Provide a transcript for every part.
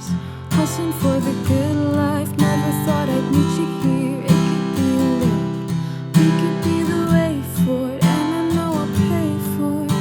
years, hustling for the good life. Never thought I'd meet you here. It could be a lift, we could be the way for it, and I know I'll pay for it.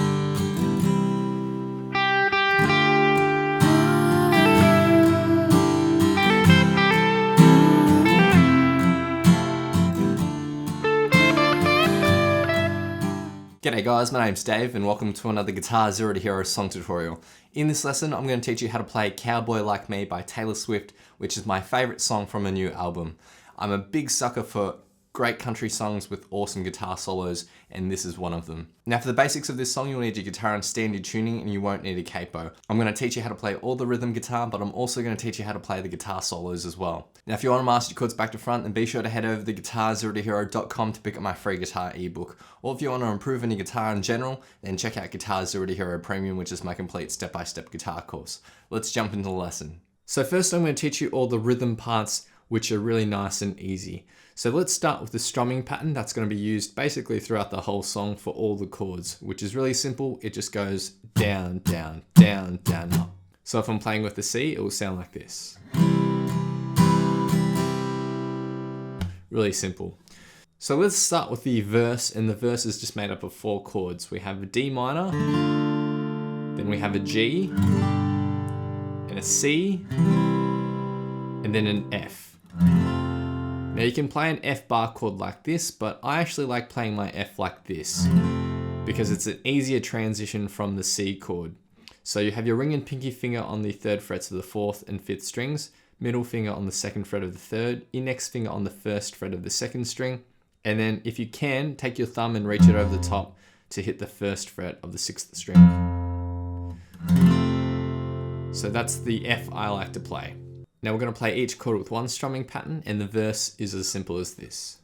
G'day guys, my name's Dave and welcome to another Guitar Zero to Hero song tutorial. In this lesson, I'm going to teach you how to play Cowboy Like Me by Taylor Swift, which is my favourite song from a new album. I'm a big sucker for great country songs with awesome guitar solos, and this is one of them. Now for the basics of this song, you'll need your guitar and standard tuning, and you won't need a capo. I'm going to teach you how to play all the rhythm guitar, but I'm also going to teach you how to play the guitar solos as well. Now if you want to master your chords back to front, then be sure to head over to guitarzerotohero.com to pick up my free guitar ebook. Or if you want to improve on your guitar in general, then check out GZ2H Premium, which is my complete step-by-step guitar course. Let's jump into the lesson. So first I'm going to teach you all the rhythm parts, which are really nice and easy. So let's start with the strumming pattern that's going to be used basically throughout the whole song for all the chords, which is really simple. It just goes down, down, down, down, up. So if I'm playing with the C, it will sound like this. Really simple. So let's start with the verse, and the verse is just made up of 4 chords. We have a D minor, then we have a G, and a C, and then an F. Now you can play an F bar chord like this, but I actually like playing my F like this because it's an easier transition from the C chord. So you have your ring and pinky finger on the 3rd frets of the 4th and 5th strings, middle finger on the 2nd fret of the 3rd, index finger on the 1st fret of the 2nd string, and then if you can, take your thumb and reach it over the top to hit the 1st fret of the 6th string. So that's the F I like to play. Now we're going to play each chord with one strumming pattern, and the verse is as simple as this.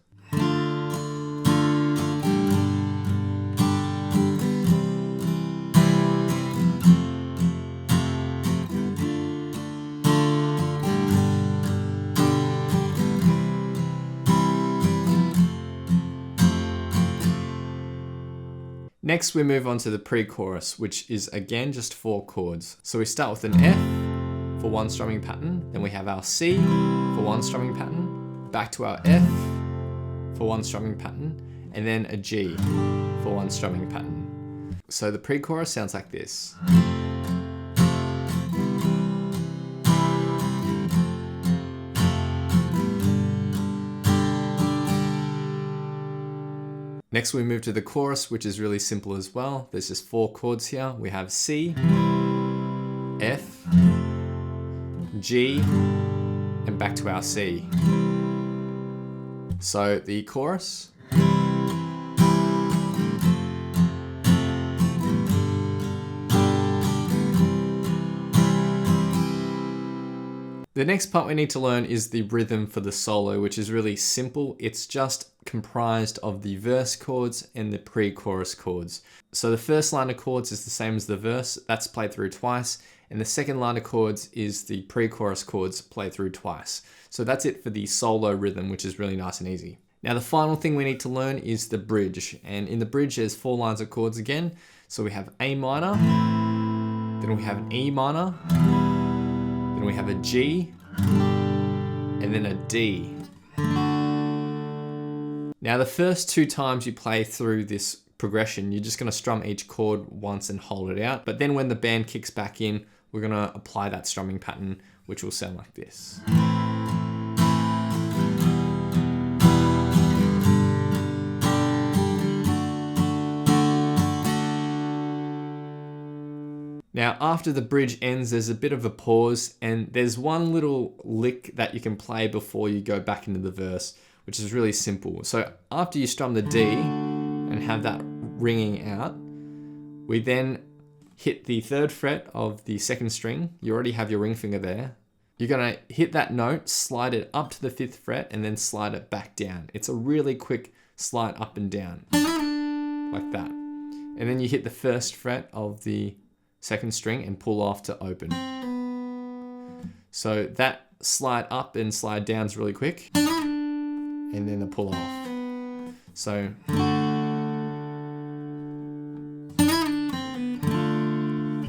Next we move on to the pre-chorus, which is again just 4 chords. So we start with an F for one strumming pattern, then we have our C for one strumming pattern, back to our F for one strumming pattern, and then a G for one strumming pattern. So the pre-chorus sounds like this. Next we move to the chorus, which is really simple as well. There's just 4 chords here. We have C, F, G, and back to our C. So the chorus. The next part we need to learn is the rhythm for the solo, which is really simple. It's just comprised of the verse chords and the pre-chorus chords. So the first line of chords is the same as the verse, that's played through twice, and the second line of chords is the pre-chorus chords played through twice. So that's it for the solo rhythm, which is really nice and easy. Now the final thing we need to learn is the bridge, and in the bridge there's 4 lines of chords again. So we have A minor, then we have an E minor, then we have a G, and then a D. Now the first 2 times you play through this progression, you're just going to strum each chord once and hold it out. But then when the band kicks back in, we're going to apply that strumming pattern, which will sound like this. Now, after the bridge ends, there's a bit of a pause, and there's one little lick that you can play before you go back into the verse, which is really simple. So after you strum the D and have that ringing out, we then hit the 3rd fret of the 2nd string. You already have your ring finger there. You're gonna hit that note, slide it up to the 5th fret, and then slide it back down. It's a really quick slide up and down, like that. And then you hit the 1st fret of the 2nd string and pull off to open. So that slide up and slide down is really quick, and then the pull off. So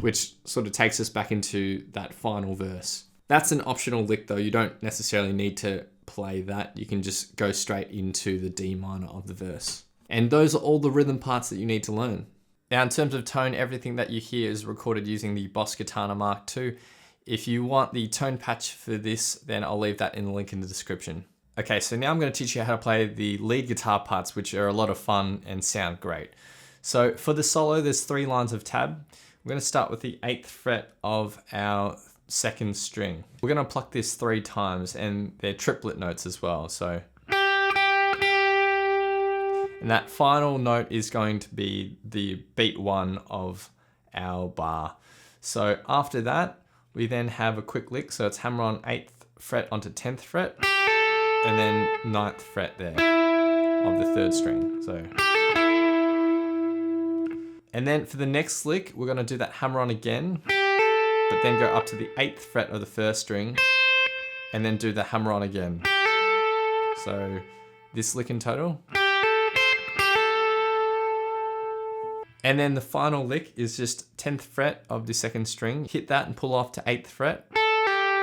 which sort of takes us back into that final verse. That's an optional lick though. You don't necessarily need to play that. You can just go straight into the D minor of the verse. And those are all the rhythm parts that you need to learn. Now in terms of tone, everything that you hear is recorded using the Boss Katana Mark II. If you want the tone patch for this, then I'll leave that in the link in the description. Okay, so now I'm going to teach you how to play the lead guitar parts, which are a lot of fun and sound great. So for the solo, there's 3 lines of tab. We're going to start with the 8th fret of our 2nd string. We're going to pluck this 3 times, and they're triplet notes as well. So, and that final note is going to be the beat 1 of our bar. So after that, we then have a quick lick. So it's hammer on 8th fret onto 10th fret, and then 9th fret there of the 3rd string. So, and then for the next lick, we're going to do that hammer on again, but then go up to the 8th fret of the 1st string, and then do the hammer on again. So this lick in total. And then the final lick is just 10th fret of the 2nd string. Hit that and pull off to 8th fret,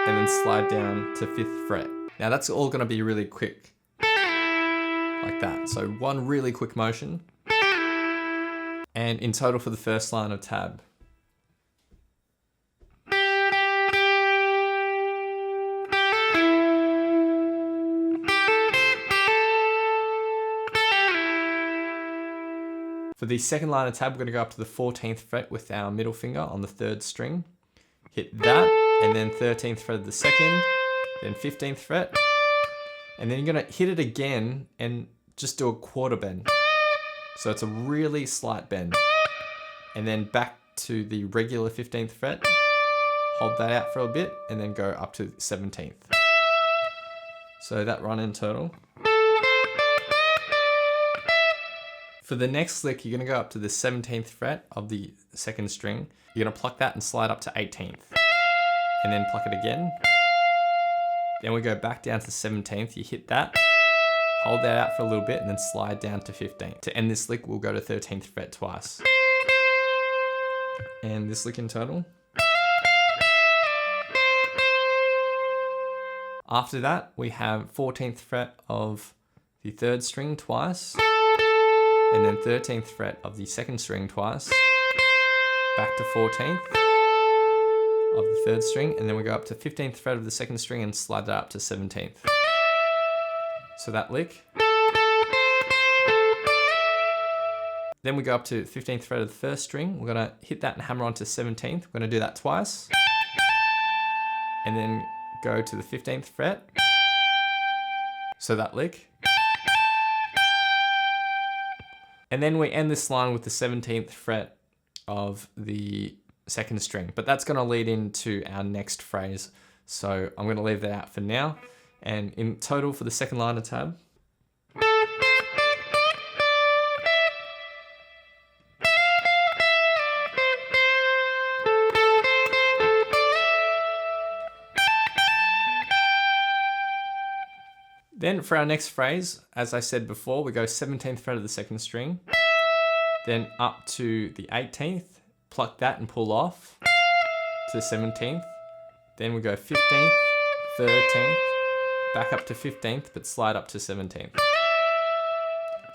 and then slide down to 5th fret. Now that's all going to be really quick, like that. So one really quick motion. And in total for the first line of tab. For the second line of tab, we're going to go up to the 14th fret with our middle finger on the 3rd string. Hit that, and then 13th fret of the 2nd, then 15th fret. And then you're going to hit it again and just do a quarter bend. So it's a really slight bend. And then back to the regular 15th fret. Hold that out for a bit, and then go up to 17th. So that run in total. For the next lick, you're going to go up to the 17th fret of the 2nd string. You're going to pluck that and slide up to 18th. And then pluck it again. Then we go back down to 17th. You hit that, hold that out for a little bit, and then slide down to 15th. To end this lick, we'll go to 13th fret twice. And this lick in total. After that, we have 14th fret of the 3rd string twice, and then 13th fret of the 2nd string twice, back to 14th of the 3rd string, and then we go up to 15th fret of the 2nd string and slide that up to 17th. So that lick. Then we go up to 15th fret of the 1st string. We're going to hit that and hammer onto 17th. We're going to do that twice. And then go to the 15th fret. So that lick. And then we end this line with the 17th fret of the 2nd string. But that's going to lead into our next phrase. So I'm going to leave that out for now. And in total for the second line of tab. Then for our next phrase, as I said before, we go 17th fret of the 2nd string, then up to the 18th, pluck that and pull off to 17th. Then we go 15th, 13th, back up to 15th, but slide up to 17th.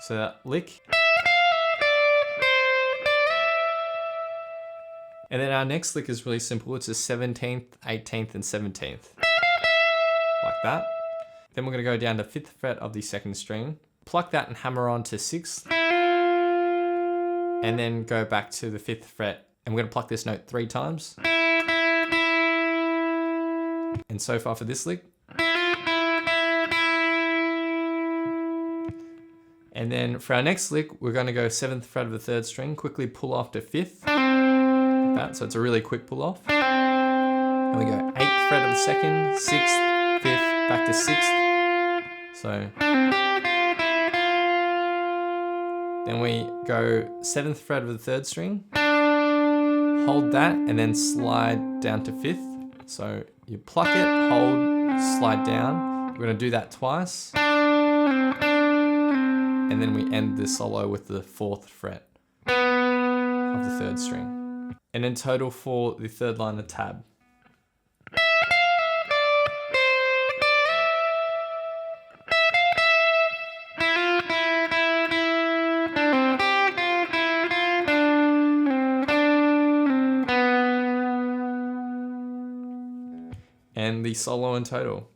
So that lick. And then our next lick is really simple. It's a 17th, 18th, and 17th. Like that. Then we're going to go down to 5th fret of the 2nd string, pluck that and hammer on to 6th, and then go back to the 5th fret, and we're going to pluck this note 3 times. And so far for this lick. And then for our next lick, we're going to go 7th fret of the 3rd string, quickly pull off to 5th, like that, so it's a really quick pull off. And we go 8th fret of the 2nd, 6th, 5th, back to 6th. So then we go 7th fret of the 3rd string, hold that, and then slide down to 5th. So you pluck it, hold, slide down. We're going to do that twice. And then we end the solo with the 4th fret of the 3rd string. And in total for the 3rd line of tab. and the solo in total.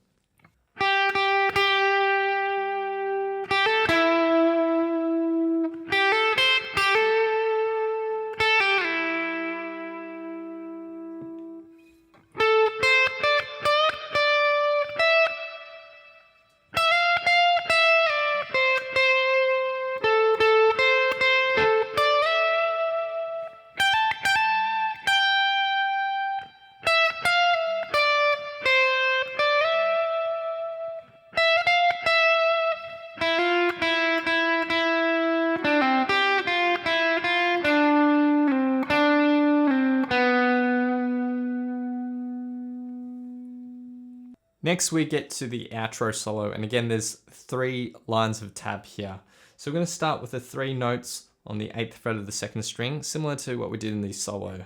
Next we get to the outro solo, and again there's 3 lines of tab here. So we're going to start with the 3 notes on the 8th fret of the 2nd string, similar to what we did in the solo.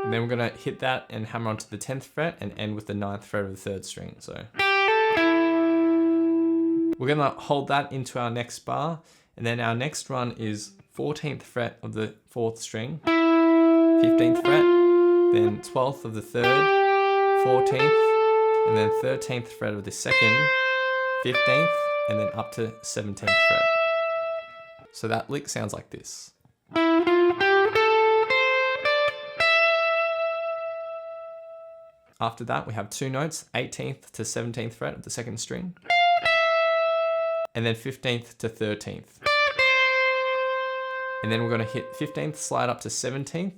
And then we're going to hit that and hammer onto the 10th fret and end with the 9th fret of the 3rd string. So we're going to hold that into our next bar, and then our next run is 14th fret of the 4th string, 15th fret, then 12th of the 3rd, 14th, and then 13th fret of the 2nd, 15th, and then up to 17th fret. So that lick sounds like this. After that, we have 2 notes, 18th to 17th fret of the 2nd string, and then 15th to 13th. And then we're going to hit 15th, slide up to 17th,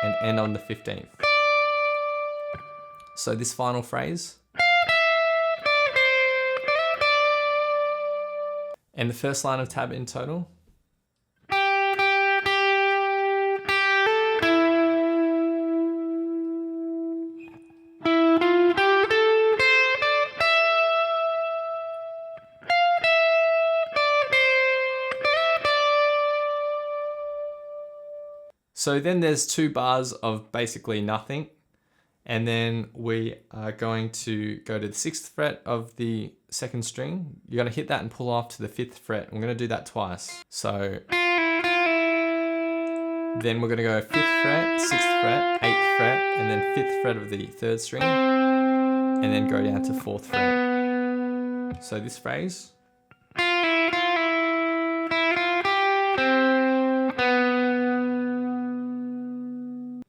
and end on the 15th. So this final phrase, and the first line of tab in total. So then there's 2 bars of basically nothing. And then we are going to go to the 6th fret of the 2nd string. You're going to hit that and pull off to the 5th fret. I'm going to do that twice. So then we're going to go 5th fret, 6th fret, 8th fret, and then 5th fret of the 3rd string, and then go down to 4th fret. So this phrase.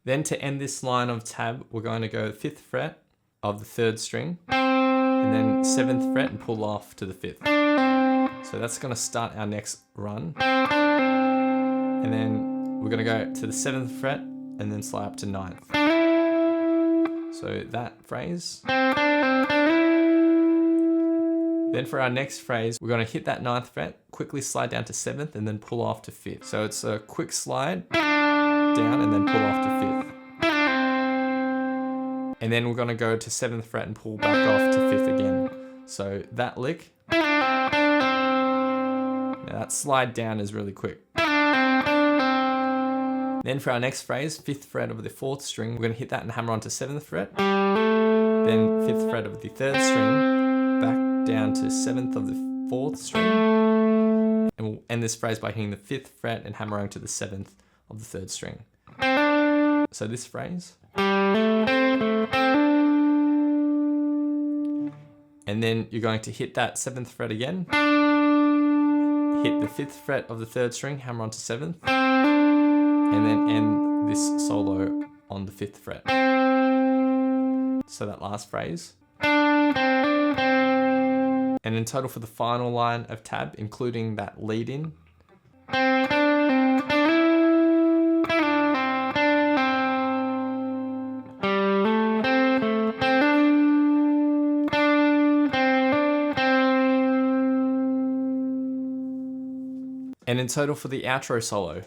Then to end this line of tab, we're going to go 5th fret of the 3rd string, and then 7th fret and pull off to the 5th. So that's going to start our next run. And then we're going to go to the 7th fret and then slide up to 9th. So that phrase. Then for our next phrase, we're going to hit that 9th fret, quickly slide down to 7th, and then pull off to 5th. So it's a quick slide down and then pull off to 5th. And then we're going to go to 7th fret and pull back off to 5th again. So that lick, now that slide down is really quick. Then for our next phrase, 5th fret of the 4th string, we're going to hit that and hammer onto 7th fret, then 5th fret of the 3rd string, back down to 7th of the 4th string, and we'll end this phrase by hitting the 5th fret and hammering to the 7th of the 3rd string. So this phrase. And then you're going to hit that 7th fret again, hit the 5th fret of the 3rd string, hammer onto 7th, and then end this solo on the 5th fret. So that last phrase. And in total for the final line of tab, including that lead in. And in total for the outro solo.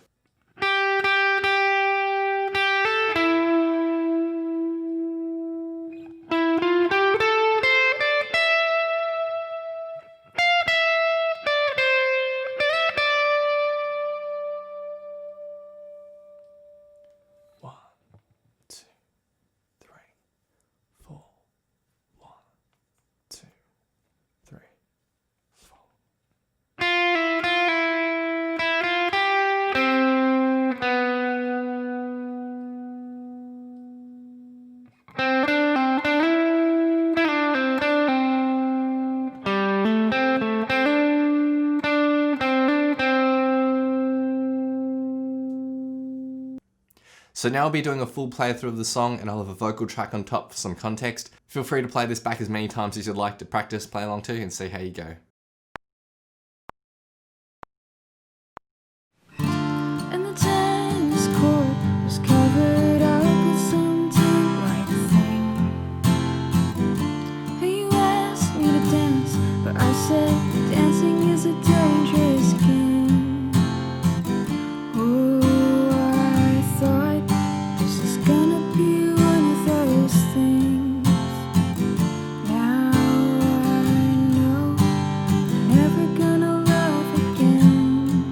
So now I'll be doing a full playthrough of the song and I'll have a vocal track on top for some context. Feel free to play this back as many times as you'd like to practice, play along to, and see how you go. And the tennis court was covered up with some tent-like thing. And you asked me to dance, but I said dancing is a dangerous game. Oh, I thought this is gonna be one of those things. Now I know I'm never gonna love again.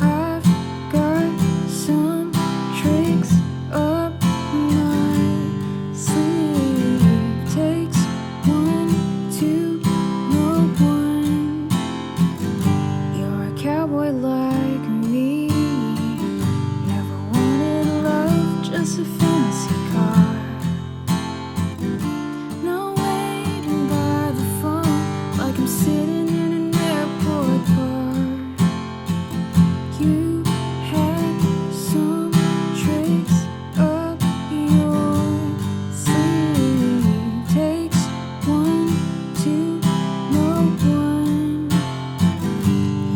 I've got some tricks up my sleeve. Takes one to know one. You're a cowboy like me. Never wanted love, just a fantasy car. Now waiting by the phone like I'm sitting in an airport bar. You had some tricks up your sleeve. Takes one to know one.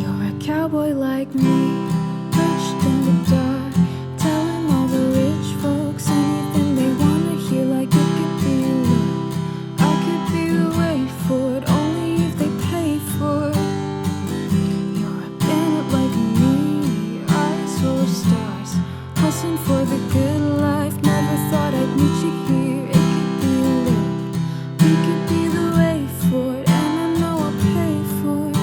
You're a cowboy like me, perched in the dark, telling all the rich folks anything they wanna hear, like it could be love. I could be the way for it, only if they pay for it. You're a bandit like me, eyes full of stars, hustling for the good life. Never thought I'd meet you here. It could be love, we could be the way for it, and I know I'll pay for it.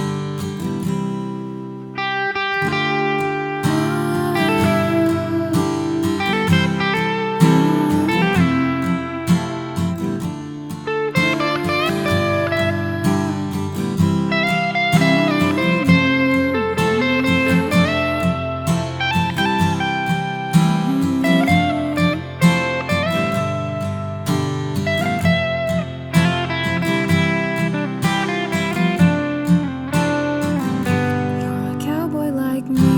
You're a cowboy like me,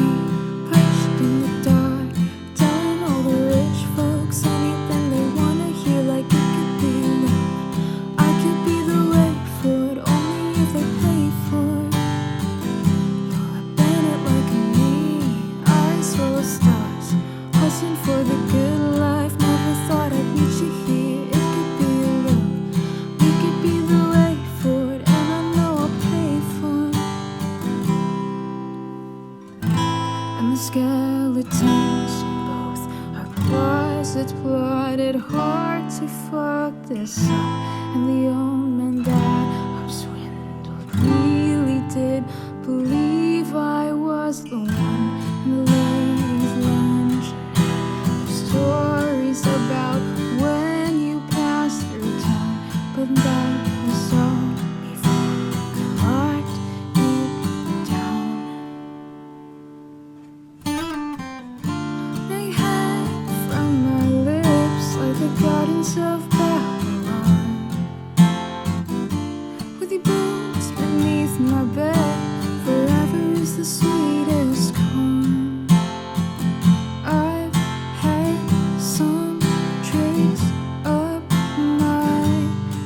perched in the dark, telling all the rich folks anything they wanna hear, like it could be love. I could be the way for it, only if they pay for it. You're a bandit like me, eyes full of stars, hustling for the good life. Never thought I'd meet you here. It could be love, we could be the way for it, and I know I'll pay for it. And the skeletons in both our closets plotted hard to fuck this up. And the old man that I've swindled really did believe I was the one. And the ladies' lunch had stories about when you passed through town, but that was all before I locked it down. They hang from my lips like the gardens of Babylon. With your boots beneath my bed, forever is the sweetest corn. I've had some tricks up my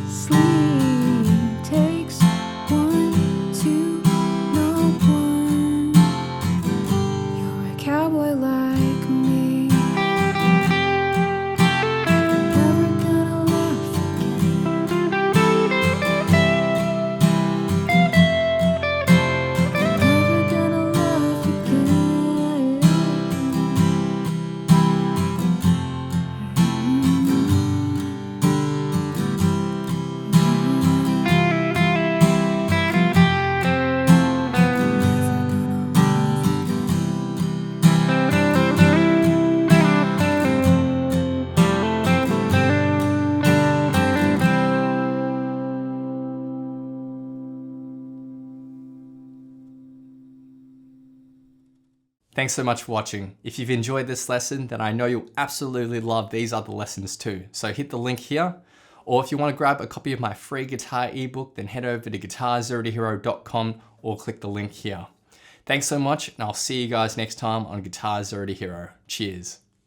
sleeve. Takes one to know one. You're a cowboy like me. Never gonna laugh again. Never gonna laugh again. Thanks so much for watching. If you've enjoyed this lesson, then I know you'll absolutely love these other lessons too. So hit the link here, or if you want to grab a copy of my free guitar ebook, then head over to guitarzerotohero.com or click the link here. Thanks so much, and I'll see you guys next time on Guitar Zero to Hero. Cheers.